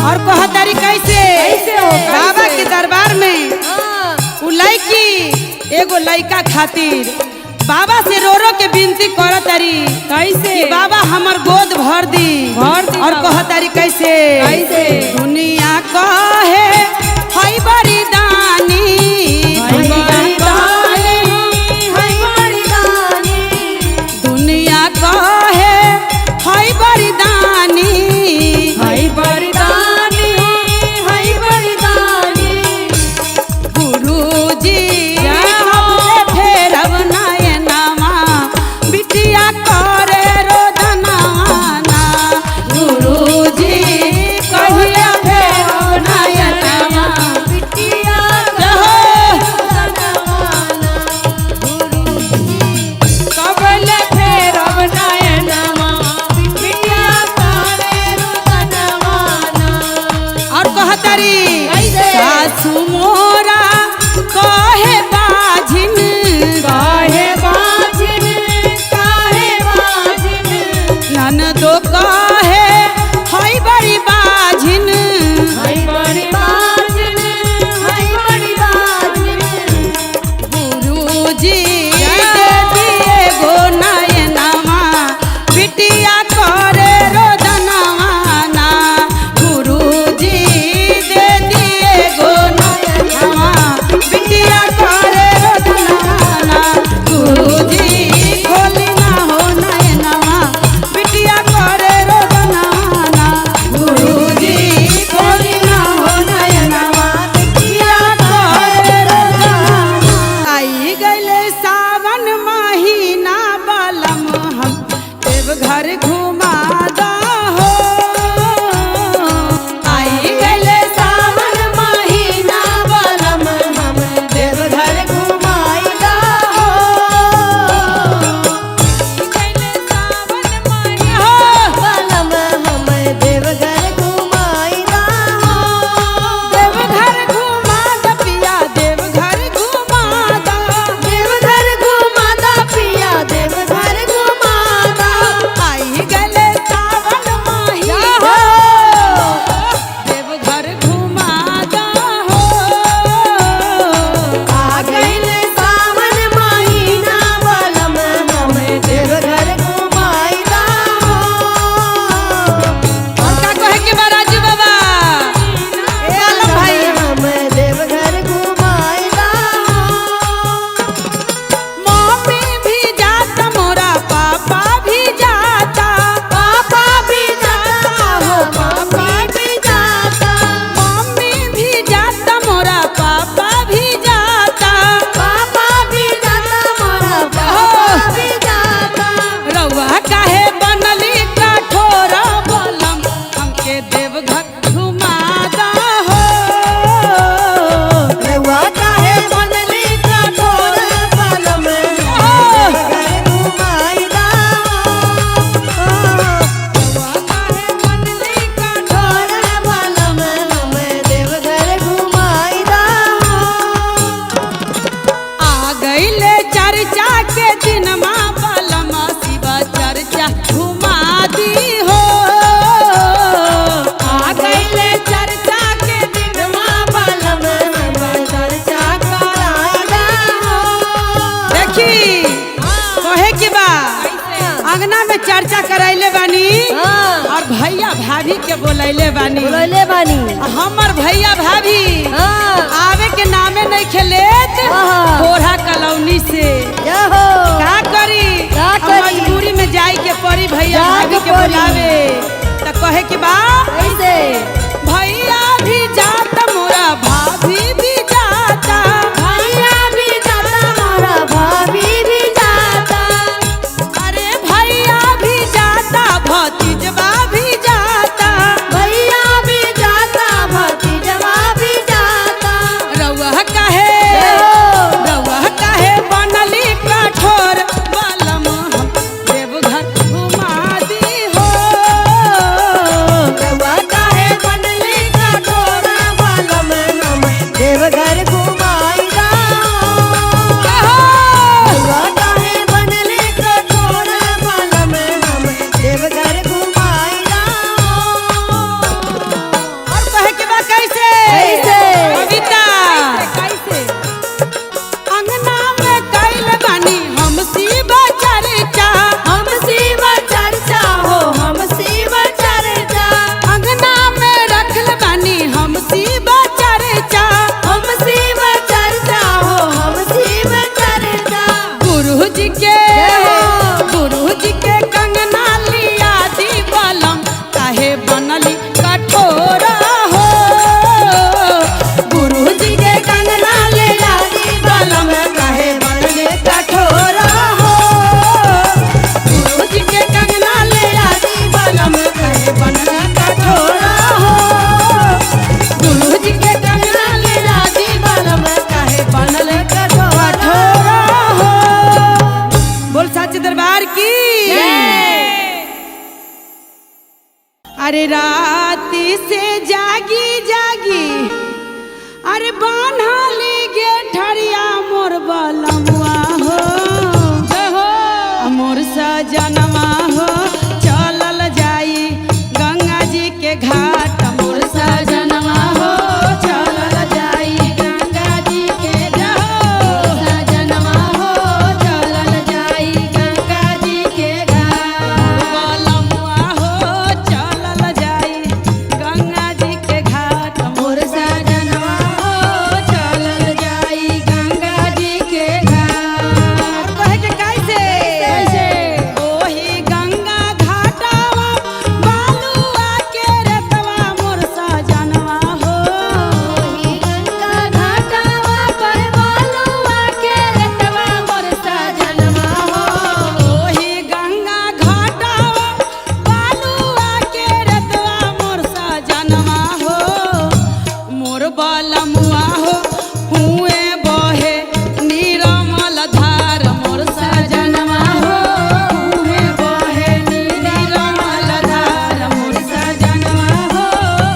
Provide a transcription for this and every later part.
और कहतारी कैसे बाबा के दरबार में उ लड़की एगो लड़का खातिर बाबा से रो रो के विनती करतारी कैसे बाबा हमर गोद भर दी और कहतारी कैसे दुनिया कहे हई बड़ी दानी दुनिया कहे हई बड़ी दानी गुरुजी हमरे फेरब नयनमा बिटिया करे रोदनाना गुरुजी कहिया फेरब नयनमा बिटिया कबले फेरब नयनमा बिटिया करे रोदनवाना। और कहतारी कैसे? सासू मोरा कहे बाझिन काहे बाजिन ननदो कहे हई बड़ी बाझिन हई बड़ी बाजिन गुरुजी दे दिए गो नयनमा बिटिया करे रोदनवाना गुरुजी दे दिए गो नयनमा बिटिया करे रोदनवाना गुरुजी खोली ना हो नयनमा बिटिया करे रोदनवाना गुरुजी खोली ना हो नयनमा बिटिया करे रोदनवाना। आई गले सावन महीना बलम हम देवघर घुमा दहो आई गले सावन महीना बलम हम देवघर घुमाई दहो गले सावन महीना देवघर घुमा द पिया देवघर घुमा द आई गले सावन महीना देवघर घुमा दहो और का कहे के बा राजू बाबा ए आलम भाई मम्मी भी जाता मोरा पापा भी जाता मम्मी भी जाता मोरा पापा भी जाता रउआ काहे बनली कठोर बलम हमके देवघर घुमा दहो आ गईले चर्चा के दिन माँ बलम शिवा चर्चा घुमा दी हो आ गईले चर्चा के दिन माँ बलम देखी कहे की बा अंगना में चर्चा करैले बानी और भैया भाभी के बोलैले बानी हमर भैया भाभी आवे के नामे नहीं खेलेत कोढ़ा कलौनी से का करी अब मजबूरी में जाई के पड़ी भैया भाभी के बुलावे त कहे के बा भैया भी जाता मोरा भाभी भी जाता अरे भैया भी जाता भतीजवा भी जाता रउआ काहे बनली कठोर बलम हम देवघर घुमा दी हो काहे बनली जागी जागी अरे बान्हली गे ठरिया मोर बलमुआ हो मोर सजनवा हो चलल जाई गंगा जी के घाट मोर सजनवा हो चलल जाई गंगा जी के घाट सजनवा हो चलल जाई गंगा जी के घाट बलमुआ हो चलल जाई गंगा जी के घाट मोर सजनवा हो चलल जाई गंगा जी के घाट कहे के कैसे ओही गंगा घाटवा बालुआ के रेतवा मोर सजनवा हो ओही गंगा घाटवा पर बालुआ के रेतवा मोर सजनवा हो ओही गंगा घाटवा बालुआ के रेतवा मोर सजनवा हो मोर बलमुआ हो हुए बहे निरमल धार मोर सजनवा हो हुए बहे निरमल धार मोर सजनवा हो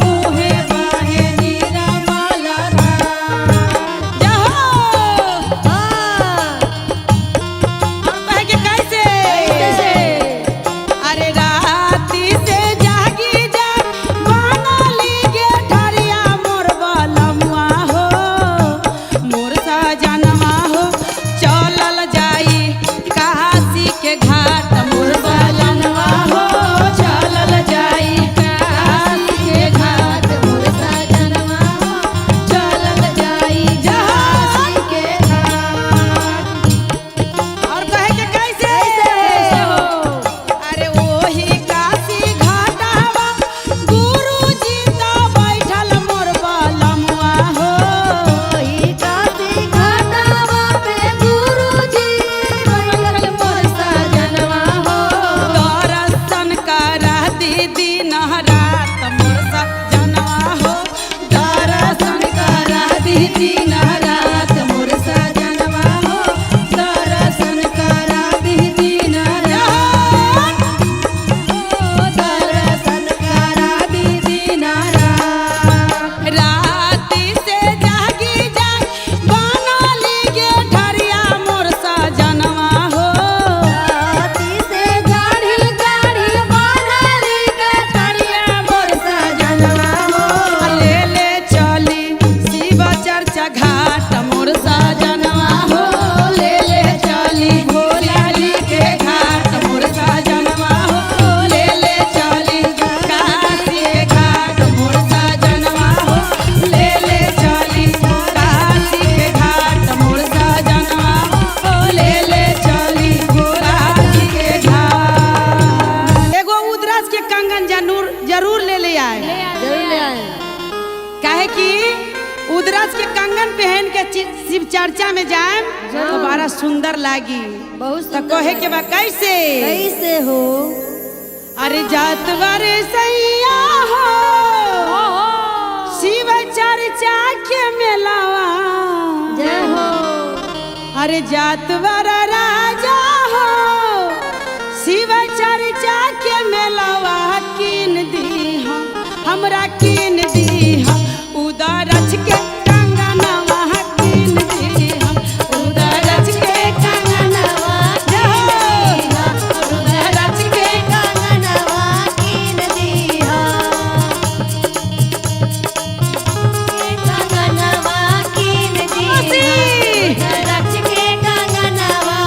हुए बहे निरमल धार जहो कहे के कैसे अरे राती से जागी जा बानली गे ठरिया मोर बलमुआ हो मोर सजनवा हो चलल जाई काशी के घाट मोर बलमुआ हो चलल जाई काशी के घाट मोर सजनवा हो चलल जाई काशी के घाट और कहे के कैसे अरे ओही काशी घाटवा गुरुजी तो बैठल मोर बलमुआ हो ओही काशी घाटवा पे गुरुजी बैठल मोर सजनवा हो दर्शन करा दीदी नहरात मोर सजनवा हो दर्शन करा दीदी नहरात मोर सजनवा हो दर्शन करा दीदी नहरात दर्शन करा दीदी नहरात राती से जागी जाग बानली गे ठरिया मोर सजनवा हो राती से गाड़ी गाड़ी बानली गे ठरिया मोर सजनवा हो ले ले चली शिव चर्चा घाट मोर सजनवा हो ले ले चली भोला जी के घाट मोर सजनवा हो ले ले चली काशी के घाट मोर सजनवा हो ले ले चली काशी के घाट मोर सजनवा हो ले ले चली भोला जी के घाट एगो उदराज के कंगन जरूर ले ले आए काहे कि उदराज के कंगन पहन के शिव चर्चा में जाए तो बड़ा सुंदर लागी बहुत तो कहे के बा कैसे कैसे हो अरे जात बारे सैया हो शिव चर्चा के मेलावा जय हो अरे जात बारा राजा हो शिव चर्चा के मेलावा कीन दी हमरा कीन दी उदरज के कंगनवा कीन दी उदरज के कंगनवा उदरज के कंगनवा कीन दीहा कंगनवा कीन दीहा रच के कंगनवा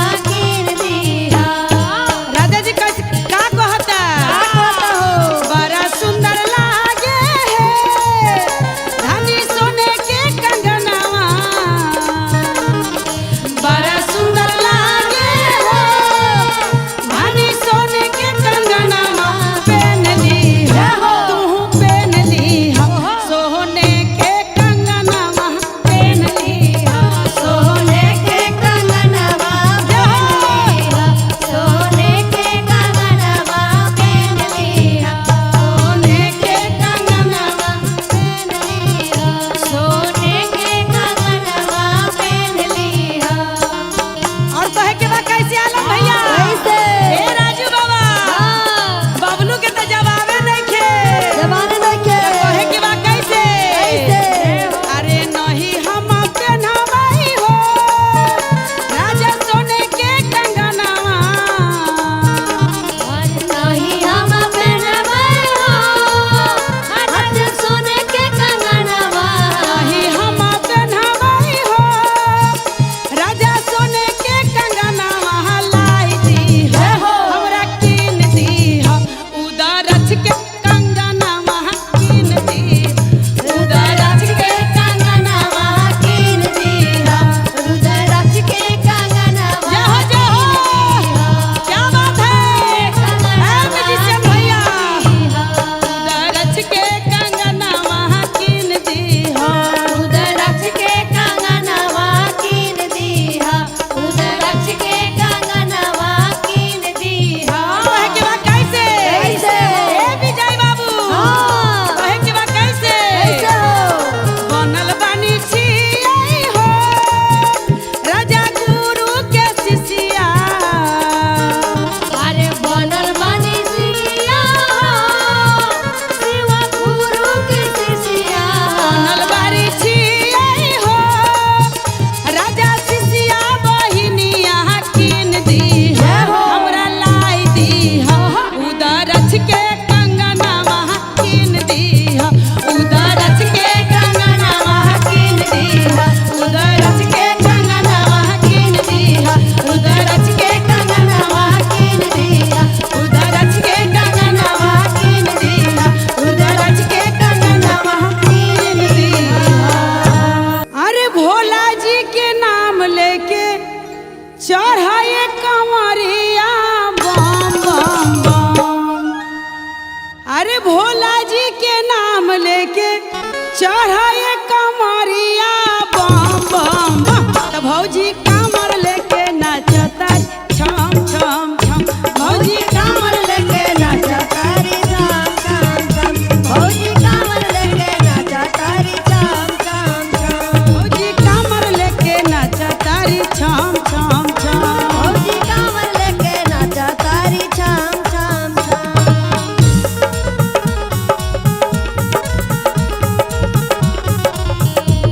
चढ़ाए कमरिया बम बम बम तो भौजी कमर लेके नाचता छम छम छम भौजी कांवर लेके नाचा तारी राम राम राम भौजी कांवर लेके नाचा तारी राम राम राम भौजी कमर लेके नाचता छम छम छम भौजी कांवर लेके नाचा तारी छम छम छम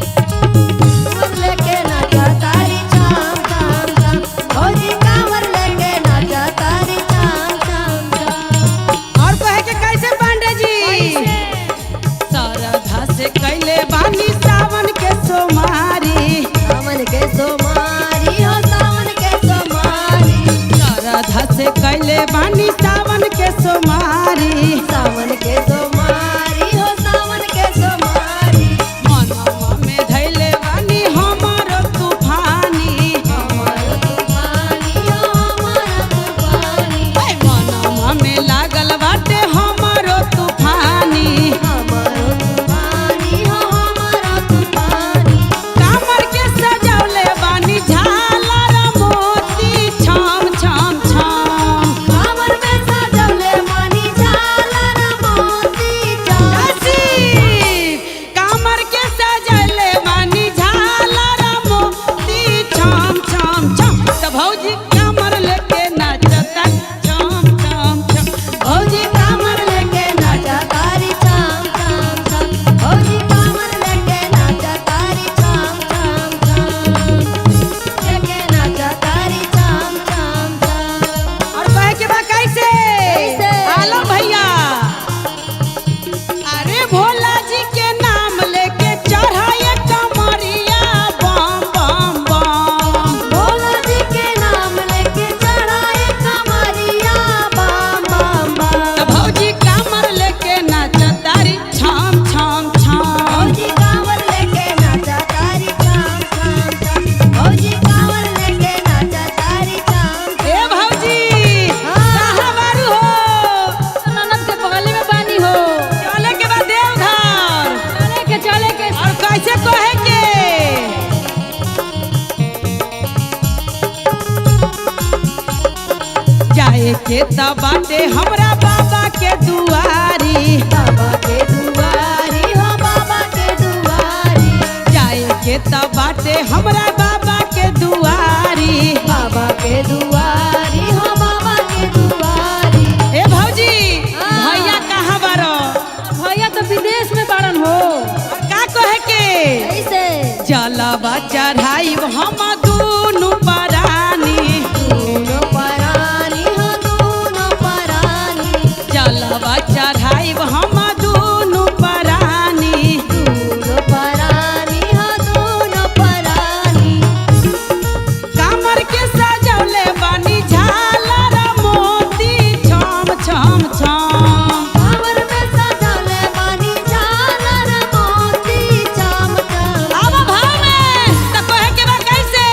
कांवर लेके नाचा तारी छम छम छम भौजी कांवर लेके नाचा तारी छम छम छम और कहे के कैसे पांडे जी सरधा से कैले बानी सावन के सोमारी सावन के सोमारी हो सावन के सोमारी सरधा से कैले बानी सावन के सोमारी सावन के सोमारी हो सावन के सोमारी मनवा में धैले बानी हमारो तूफानी हमारो तूफानी हो हमारो तूफानी मनवा में लागल बाटे हमारो तूफानी हमारो तूफानी हो हमारो तूफानी कमर के सजौले बानी झालर मोती छम छम छम कांवर में सजौले मानी झालर मोती काशी कमर के सजौले बानी झालर मोती छम छम छम तो भौजी कमर लेके नाचता छम छम छम भौजी कांवर लेके नाचा तारी छम छम छम भौजी कांवर लेके नाचा तारी छम छम छम लेके नाचा तारी छम छम छम और कहे के बा कैसे कैसे? आलम भैया अरे भोला जी के नाम लेके चढ़ाए कमरिया बम बम बम भोला जी के नाम लेके चढ़ाए कमरिया बम बम बम तो भौजी कमर लेके नाचतारी छम छम छम भौजी कांवर लेके नाचा तारी छम छम छम भौजी कांवर लेके नाचा तारी छम ए भौजी कहाँ बारू हो ननद के बगल में पानी हो चले के बाद देवघर चले के और कैसे कहे के जाए के तब बाटे हमरा बाबा के दुआरी बाबा के दुआरी हो बाबा के दुआरी जाए के तब बाटे हमरा बाबा के दुआरी बाबा के दुआरी हो बाबा के दुआरी ए भौजी भैया कहाँ बारो भैया तो विदेश में बारन हो का कहे के कैसे चलबा चढ़ाई हम दुनु परानी दोनों परानी हो दोनों परानी चलबा चढ़ाई हम दुनु परानी दोनों परानी हो दोनों परानी कमर के सजौले बानी झालर मोती छम छम छम कांवर में सजौले बानी झालर मोती चम चम अब भाव में तो कहे के बा कैसे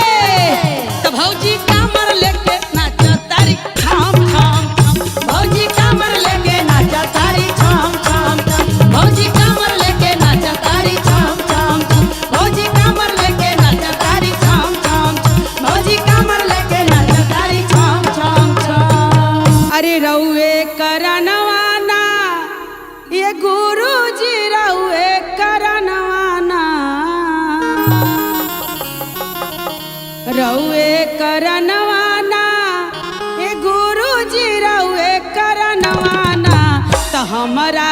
तो भौजी कमर लेके नाचतारी छम छम छम भौजी कमर लेके नाचतारी छम छम छम भौजी कमर लेके नाचतारी छम छम छम भौजी कमर लेके नाचतारी छम छम छम भौजी कमर लेके नाचतारी छम छम छम अरे रउए करनवाना ये गुरुजी रउए करनवाना रउए करनवाना ये गुरुजी रउए करनवाना तो हमरा